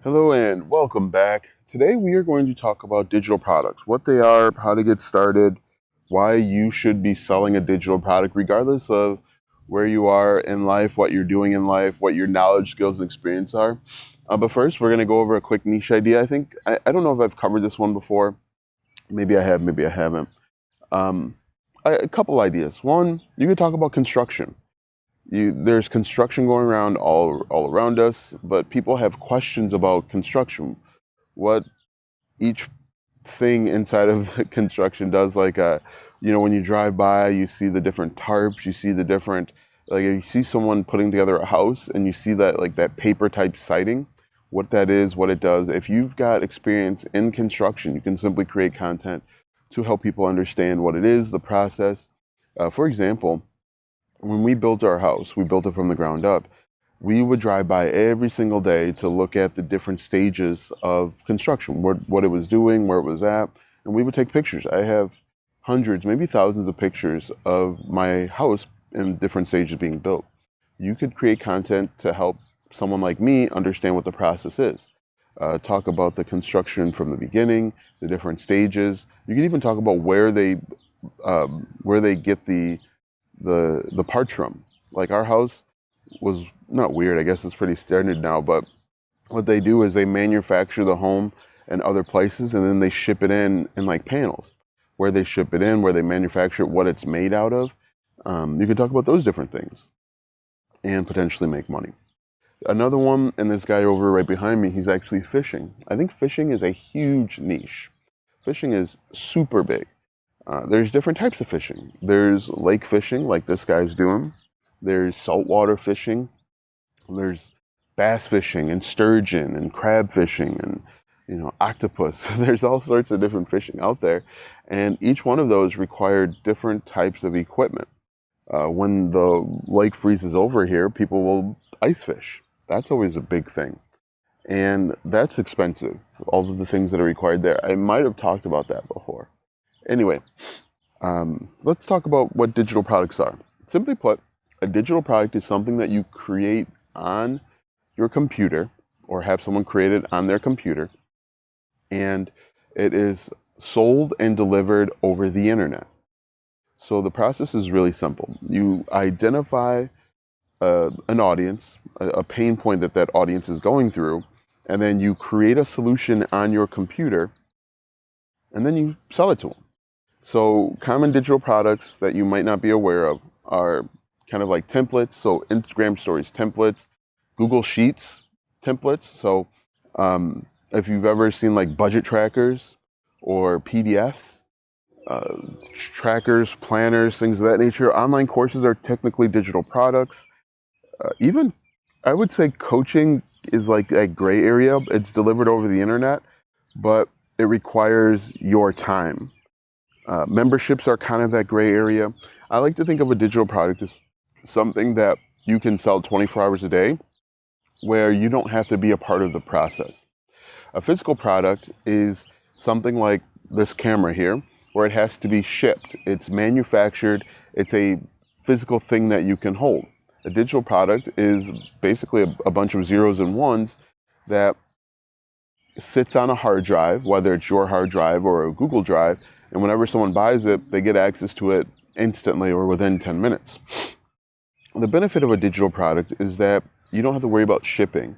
Hello and welcome back. Today we are going to talk about digital products, what they are, how to get started, why you should be selling a digital product regardless of where you are in life, what you're doing in life, what your knowledge, skills, and experience are. But first, we're going to go over a quick niche idea. I don't know if I've covered this one before. Maybe I have, maybe I haven't. Um, a couple ideas. One, you could talk about construction. There's construction going around all around us, but people have questions about construction. What each thing inside of the construction does, when you drive by, you see the different tarps, you see the different, like you see someone putting together a house and you see that like that paper type siding, what that is, what it does. If you've got experience in construction, you can simply create content to help people understand what it is, the process. For example, when we built our house, we built it from the ground up. We would drive by every single day to look at the different stages of construction, what it was doing, where it was at, and we would take pictures. I have hundreds, maybe thousands of pictures of my house in different stages being built. You could create content to help someone like me understand what the process is. Talk about the construction from the beginning, the different stages. You can even talk about where they get the parts from. Like our house was not weird. I guess it's pretty standard now, but what they do is they manufacture the home in other places and then they ship it in like panels. Where they ship it in, where they manufacture it, what it's made out of. You can talk about those different things and potentially make money. Another one, and this guy over right behind me, he's actually fishing. I think fishing is a huge niche. Fishing is super big. There's different types of fishing. There's lake fishing, like this guy's doing. There's saltwater fishing. There's bass fishing and sturgeon and crab fishing and octopus. There's all sorts of different fishing out there, and each one of those require different types of equipment. When the lake freezes over here, people will ice fish. That's always a big thing, and that's expensive. All of the things that are required there. I might have talked about that before. Anyway, let's talk about what digital products are. Simply put, a digital product is something that you create on your computer or have someone create it on their computer, and it is sold and delivered over the internet. So the process is really simple. You identify an audience, a pain point that audience is going through, and then you create a solution on your computer, and then you sell it to them. So common digital products that you might not be aware of are kind of like templates. So Instagram stories templates, Google Sheets templates. So if you've ever seen like budget trackers or PDFs, trackers, planners, things of that nature, online courses are technically digital products. Even I would say coaching is like a gray area. It's delivered over the internet, but it requires your time. Memberships are kind of that gray area. I like to think of a digital product as something that you can sell 24 hours a day where you don't have to be a part of the process. A physical product is something like this camera here where it has to be shipped. It's manufactured. It's a physical thing that you can hold. A digital product is basically a bunch of zeros and ones that sits on a hard drive, whether it's your hard drive or a Google Drive, and whenever someone buys it, they get access to it instantly or within 10 minutes. The benefit of a digital product is that you don't have to worry about shipping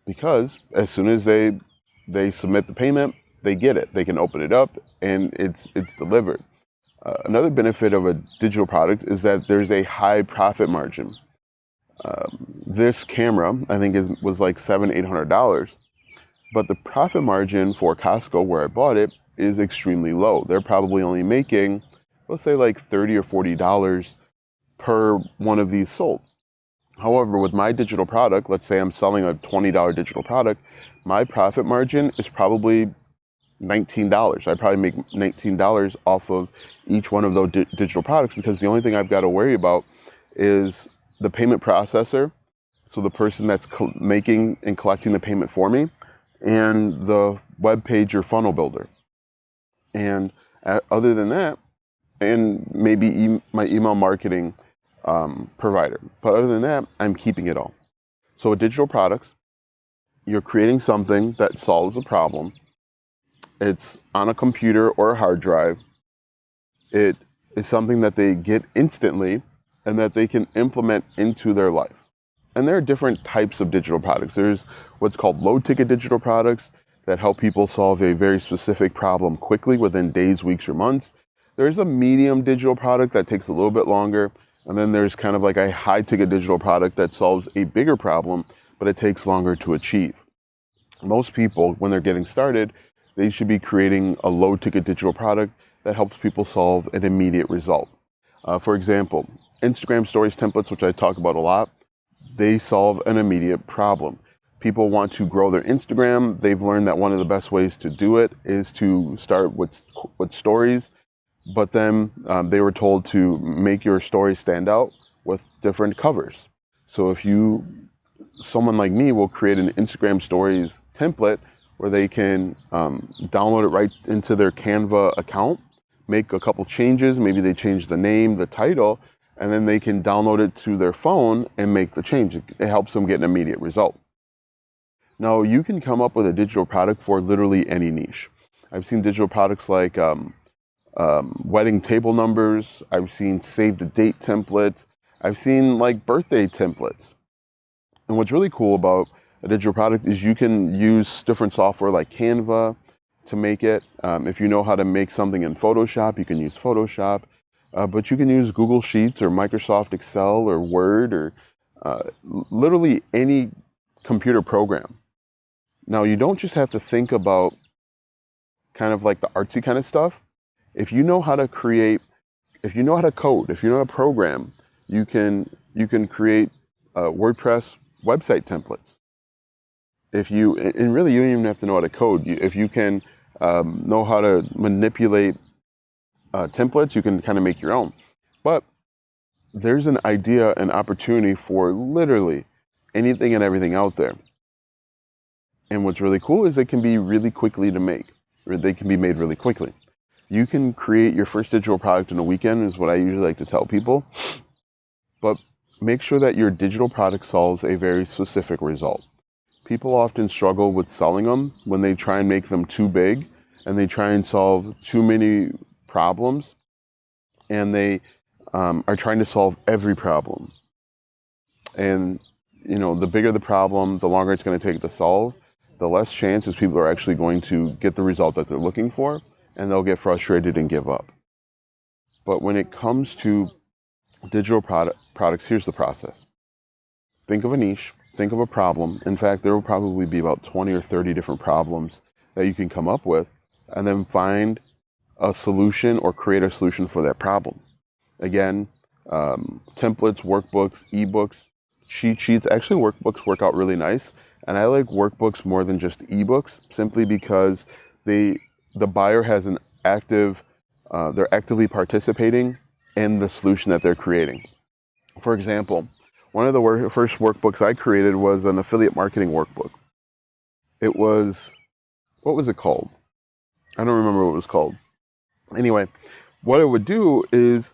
because as soon as they submit the payment, they get it. They can open it up and it's delivered. Another benefit of a digital product is that there's a high profit margin. This camera, I think, was like $700-800. But the profit margin for Costco, where I bought it, is extremely low. They're probably only making, let's say, like $30 or $40 per one of these sold. However, with my digital product, let's say I'm selling a $20 digital product, my profit margin is probably $19. I probably make $19 off of each one of those digital products because the only thing I've got to worry about is the payment processor, so the person that's making and collecting the payment for me, and the web page or funnel builder. And other than that, and maybe my email marketing provider. But other than that, I'm keeping it all. So with digital products, You're creating something that solves a problem. It's on a computer or a hard drive. It is something that they get instantly and that they can implement into their life. And there are different types of digital products. There's what's called low-ticket digital products that help people solve a very specific problem quickly within days, weeks, or months. There's a medium digital product that takes a little bit longer. And then there's kind of like a high-ticket digital product that solves a bigger problem, but it takes longer to achieve. Most people, when they're getting started, they should be creating a low-ticket digital product that helps people solve an immediate result. For example, Instagram stories templates, which I talk about a lot, they solve an immediate problem. People want to grow their Instagram. They've learned that one of the best ways to do it is to start with stories, but then they were told to make your story stand out with different covers. So someone like me will create an Instagram stories template where they can download it right into their Canva account, make a couple changes, maybe they change the name, the title, and then they can download it to their phone and make the change. It helps them get an immediate result. Now, you can come up with a digital product for literally any niche. I've seen digital products like wedding table numbers. I've seen save the date templates. I've seen like birthday templates. And what's really cool about a digital product is you can use different software like Canva to make it. If you know how to make something in Photoshop, you can use Photoshop. But you can use Google Sheets or Microsoft Excel or Word or literally any computer program. Now, you don't just have to think about kind of like the artsy kind of stuff. If you know how to create, if you know how to code, if you know how to program, you can create WordPress website templates. And really, you don't even have to know how to code. If you can know how to manipulate templates, you can kind of make your own. But there's an idea, an opportunity for literally anything and everything out there. And what's really cool is they can be really quickly to make, or they can be made really quickly. You can create your first digital product in a weekend is what I usually like to tell people. But make sure that your digital product solves a very specific result. People often struggle with selling them when they try and make them too big and they try and solve too many problems, and they are trying to solve every problem. And the bigger the problem, the longer it's going to take to solve, the less chances people are actually going to get the result that they're looking for, and they'll get frustrated and give up. But when it comes to digital products, here's the process. Think of a niche, think of a problem. In fact, there will probably be about 20 or 30 different problems that you can come up with, and then find a solution or create a solution for that problem. Again, templates, workbooks, ebooks, cheat sheets. Actually, workbooks work out really nice. And I like workbooks more than just ebooks, simply because the buyer has an active, they're actively participating in the solution that they're creating. For example, one of the first workbooks I created was an affiliate marketing workbook. It was, what was it called? I don't remember what it was called. Anyway, what I would do is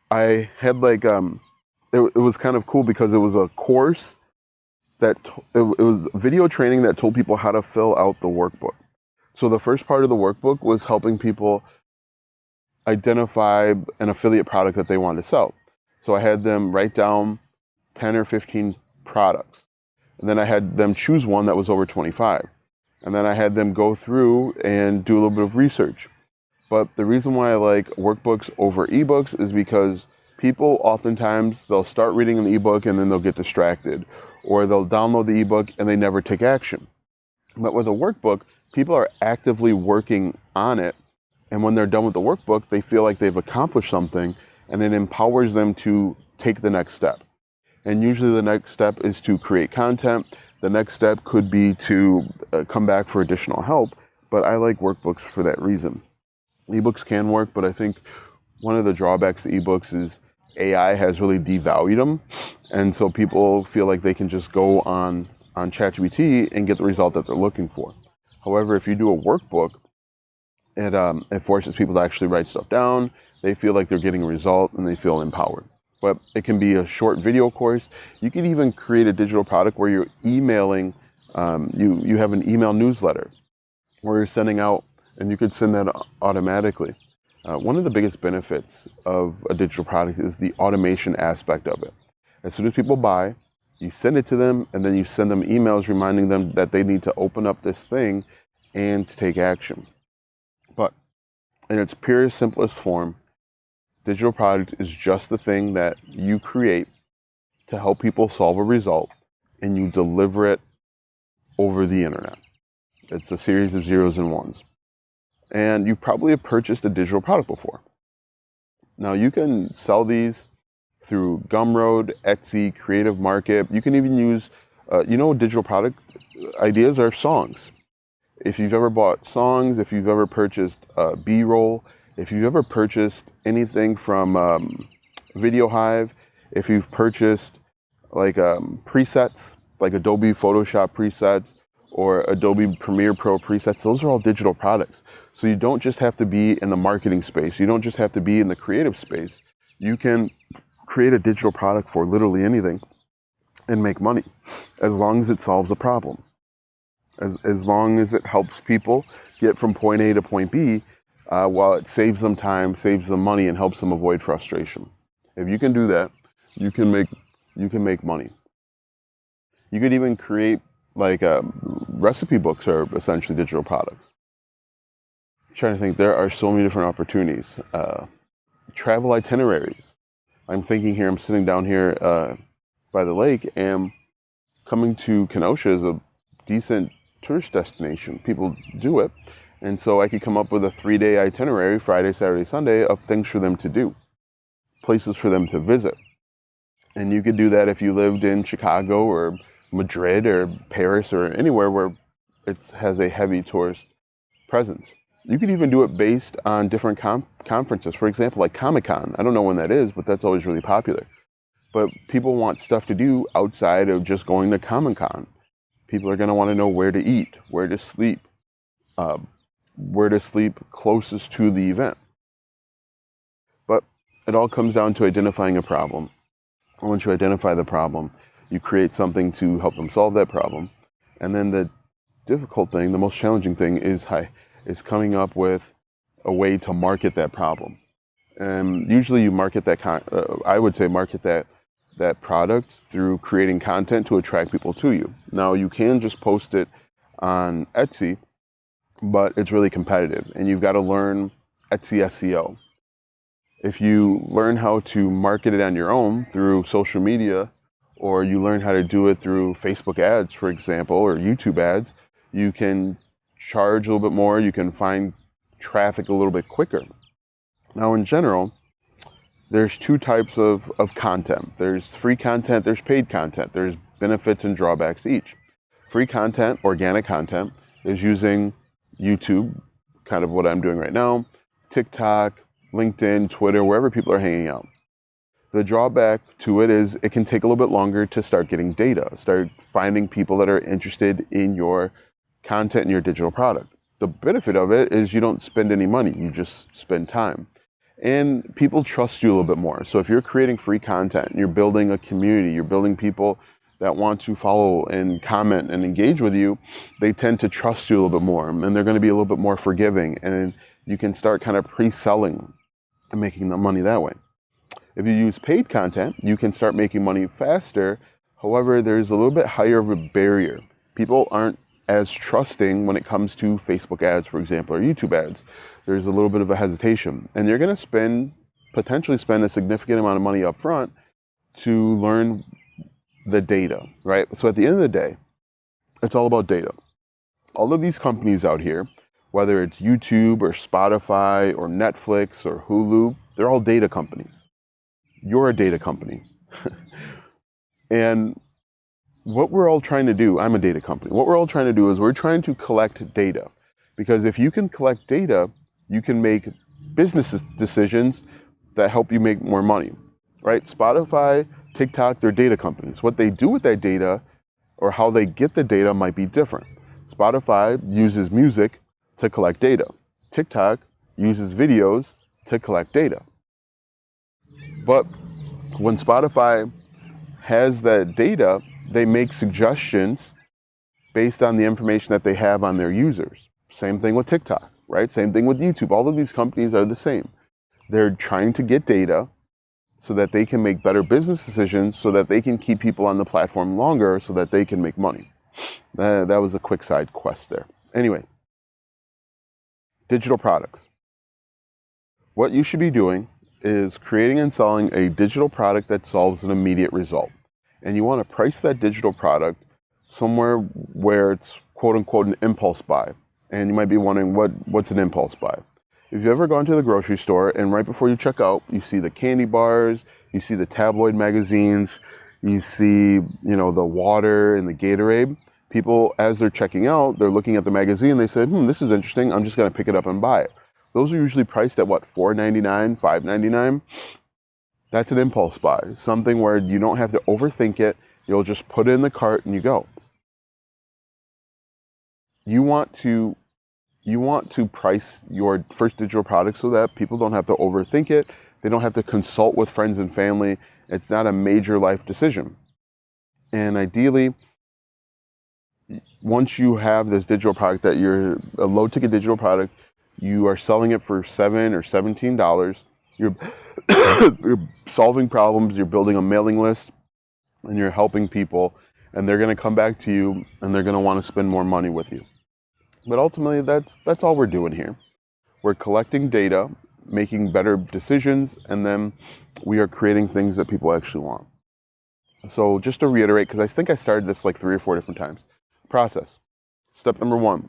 I had like, it was kind of cool because it was a course that it was video training that told people how to fill out the workbook. So the first part of the workbook was helping people identify an affiliate product that they wanted to sell. So I had them write down 10 or 15 products. And then I had them choose one that was over 25. And then I had them go through and do a little bit of research. But the reason why I like workbooks over ebooks is because people oftentimes, they'll start reading an ebook and then they'll get distracted. Or they'll download the ebook and they never take action. But with a workbook, people are actively working on it. And when they're done with the workbook, they feel like they've accomplished something, and it empowers them to take the next step. And usually the next step is to create content. The next step could be to come back for additional help. But I like workbooks for that reason. Ebooks can work, but I think one of the drawbacks to ebooks is AI has really devalued them. And so people feel like they can just go on ChatGPT and get the result that they're looking for. However, if you do a workbook, it forces people to actually write stuff down. They feel like they're getting a result and they feel empowered. But it can be a short video course. You can even create a digital product where you're emailing You have an email newsletter where you're sending out, and you could send that automatically. One of the biggest benefits of a digital product is the automation aspect of it. As soon as people buy, you send it to them, and then you send them emails reminding them that they need to open up this thing and take action. But in its purest, simplest form, digital product is just the thing that you create to help people solve a result, and you deliver it over the internet. It's a series of zeros and ones. And you probably have purchased a digital product before. Now, you can sell these through Gumroad, Etsy, Creative Market. You can even use, digital product ideas are songs. If you've ever bought songs, if you've ever purchased B-roll, if you've ever purchased anything from Video Hive, if you've purchased like presets, like Adobe Photoshop presets or Adobe Premiere Pro presets, those are all digital products. So you don't just have to be in the marketing space. You don't just have to be in the creative space. You can create a digital product for literally anything and make money as long as it solves a problem. As long as it helps people get from point A to point B, while it saves them time, saves them money, and helps them avoid frustration. If you can do that, you can make money. You could even create recipe books are essentially digital products. I'm trying to think, there are so many different opportunities. Travel itineraries. I'm thinking here, I'm sitting down here by the lake, and coming to Kenosha is a decent tourist destination. People do it. And so I could come up with a 3-day itinerary, Friday, Saturday, Sunday, of things for them to do, places for them to visit. And you could do that if you lived in Chicago or Madrid or Paris or anywhere where it has a heavy tourist presence. You could even do it based on different conferences. For example, like Comic-Con. I don't know when that is, but that's always really popular. But people want stuff to do outside of just going to Comic-Con. People are going to want to know where to eat, where to sleep closest to the event. But it all comes down to identifying a problem. Once you identify the problem, you create something to help them solve that problem. And then the difficult thing, the most challenging thing is coming up with a way to market that problem. And usually you market that product through creating content to attract people to you. Now, you can just post it on Etsy, but it's really competitive, and you've got to learn Etsy SEO. If you learn how to market it on your own through social media, or you learn how to do it through Facebook ads, for example, or YouTube ads, you can charge a little bit more, you can find traffic a little bit quicker. Now, in general, there's two types of content. There's free content, there's paid content. There's benefits and drawbacks to each. Free content, organic content, is using YouTube, kind of what I'm doing right now, TikTok, LinkedIn, Twitter, wherever people are hanging out. The drawback to it is it can take a little bit longer to start getting data, start finding people that are interested in your content and your digital product. The benefit of it is you don't spend any money, you just spend time. And people trust you a little bit more. So if you're creating free content, you're building a community, you're building people that want to follow and comment and engage with you, they tend to trust you a little bit more, and they're going to be a little bit more forgiving, and you can start kind of pre-selling and making the money that way. If you use paid content, you can start making money faster. However, there's a little bit higher of a barrier. People aren't as trusting when it comes to Facebook ads, for example, or YouTube ads. There's a little bit of a hesitation, and you're going to potentially spend a significant amount of money up front to learn the data, right? So at the end of the day, it's all about data. All of these companies out here, whether it's YouTube or Spotify or Netflix or Hulu, they're all data companies. You're a data company. And what we're all trying to do, I'm a data company. What we're all trying to do is we're trying to collect data. Because if you can collect data, you can make business decisions that help you make more money, right? Spotify, TikTok, they're data companies. What they do with that data or how they get the data might be different. Spotify uses music to collect data. TikTok uses videos to collect data. But when Spotify has that data, they make suggestions based on the information that they have on their users. Same thing with TikTok, right? Same thing with YouTube. All of these companies are the same. They're trying to get data so that they can make better business decisions, so that they can keep people on the platform longer, so that they can make money. That was a quick side quest there. Anyway, digital products. What you should be doing is creating and selling a digital product that solves an immediate result. And you want to price that digital product somewhere where it's quote unquote an impulse buy. And you might be wondering what's an impulse buy. If you've ever gone to the grocery store and right before you check out, you see the candy bars, you see the tabloid magazines, you see, the water and the Gatorade. People, as they're checking out, they're looking at the magazine, they say, this is interesting, I'm just going to pick it up and buy it. Those are usually priced at what, $4.99, $5.99? That's an impulse buy, something where you don't have to overthink it. You'll just put it in the cart and you go. You want to price your first digital product so that people don't have to overthink it. They don't have to consult with friends and family. It's not a major life decision. And ideally, once you have this digital product that you're a low ticket digital product, you are selling it for $7 or $17. You're solving problems, you're building a mailing list, and you're helping people, and they're going to come back to you and they're going to want to spend more money with you. But ultimately, that's all we're doing here. We're collecting data, making better decisions, and then we are creating things that people actually want. So just to reiterate, because I think I started this like 3 or 4 different times. Process. Step number 1,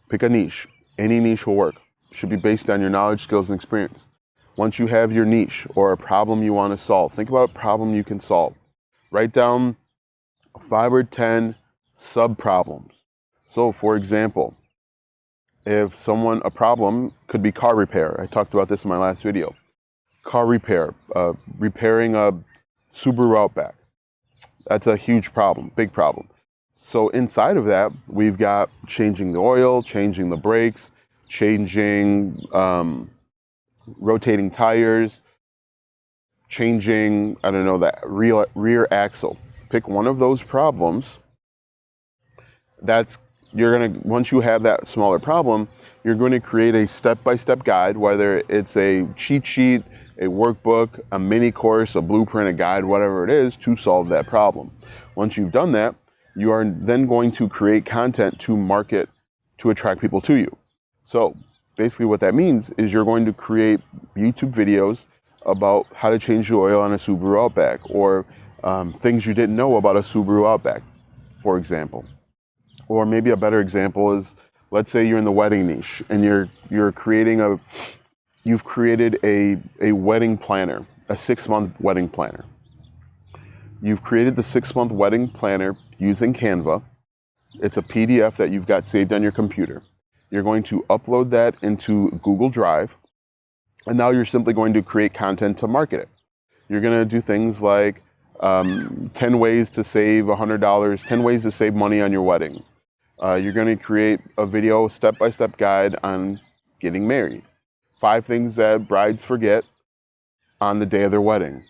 pick a niche. Any niche will work. It should be based on your knowledge, skills, and experience. Once you have your niche or a problem you want to solve, think about a problem you can solve. Write down 5 or 10 sub-problems. So, for example, if a problem could be car repair. I talked about this in my last video. Car repair, repairing a Subaru Outback. That's a huge problem, big problem. So inside of that, we've got changing the oil, changing the brakes, changing, rotating tires, changing, that rear axle. Pick one of those problems. Once you have that smaller problem, you're going to create a step-by-step guide, whether it's a cheat sheet, a workbook, a mini course, a blueprint, a guide, whatever it is, to solve that problem. Once you've done that, you are then going to create content to market to attract people to you. So basically what that means is you're going to create YouTube videos about how to change the oil on a Subaru Outback, or things you didn't know about a Subaru Outback, for example. Or maybe a better example is, let's say you're in the wedding niche and you've created a wedding planner, a 6-month wedding planner. You've created the 6-month wedding planner using Canva. It's a PDF that you've got saved on your computer. You're going to upload that into Google Drive, and now you're simply going to create content to market it. You're going to do things like 10 ways to save $100, 10 ways to save money on your wedding. You're going to create a video step-by-step guide on getting married. 5 things that brides forget on the day of their wedding.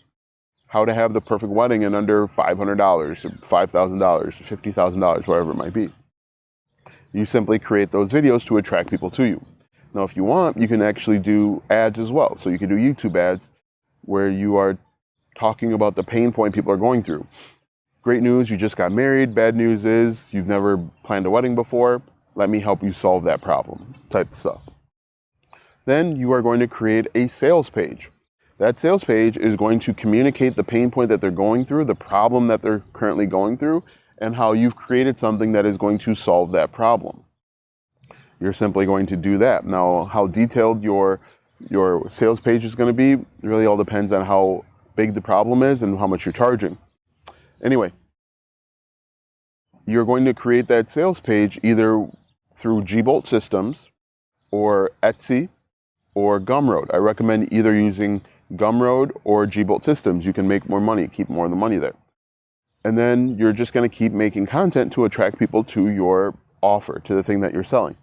How to have the perfect wedding in under $500, $5,000, $50,000, whatever it might be. You simply create those videos to attract people to you. Now, if you want, you can actually do ads as well. So you can do YouTube ads where you are talking about the pain point people are going through. Great news, you just got married. Bad news is you've never planned a wedding before. Let me help you solve that problem, type of stuff. Then you are going to create a sales page. That sales page is going to communicate the pain point that they're going through, the problem that they're currently going through, and how you've created something that is going to solve that problem. You're simply going to do that. Now, how detailed your sales page is going to be really all depends on how big the problem is and how much you're charging. Anyway, you're going to create that sales page either through Gbolt Systems or Etsy or Gumroad. I recommend either using Gumroad or Gbolt Systems. You can make more money, keep more of the money there. And then you're just going to keep making content to attract people to your offer, to the thing that you're selling.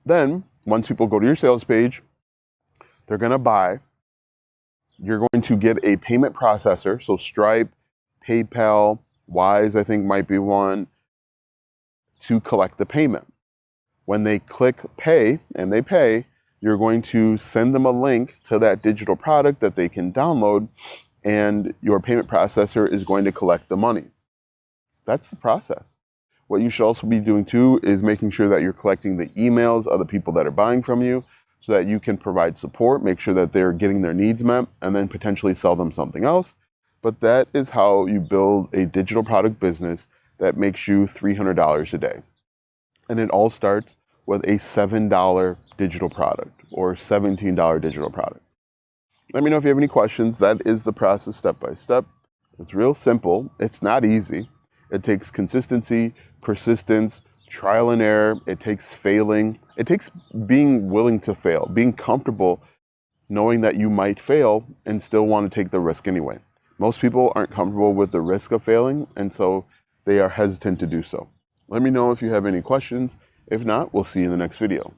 Then, once people go to your sales page, they're going to buy. You're going to get a payment processor, so Stripe, PayPal, Wise, I think might be one. to collect the payment. When they click pay and they pay, you're going to send them a link to that digital product that they can download, and your payment processor is going to collect the money. That's the process. What you should also be doing too is making sure that you're collecting the emails of the people that are buying from you so that you can provide support, make sure that they're getting their needs met, and then potentially sell them something else. But that is how you build a digital product business that makes you $300 a day. And it all starts with a $7 digital product or $17 digital product. Let me know if you have any questions. That is the process step by step. It's real simple. It's not easy. It takes consistency, persistence, trial and error. It takes failing. It takes being willing to fail, being comfortable knowing that you might fail and still want to take the risk anyway. Most people aren't comfortable with the risk of failing, and so they are hesitant to do so. Let me know if you have any questions. If not, we'll see you in the next video.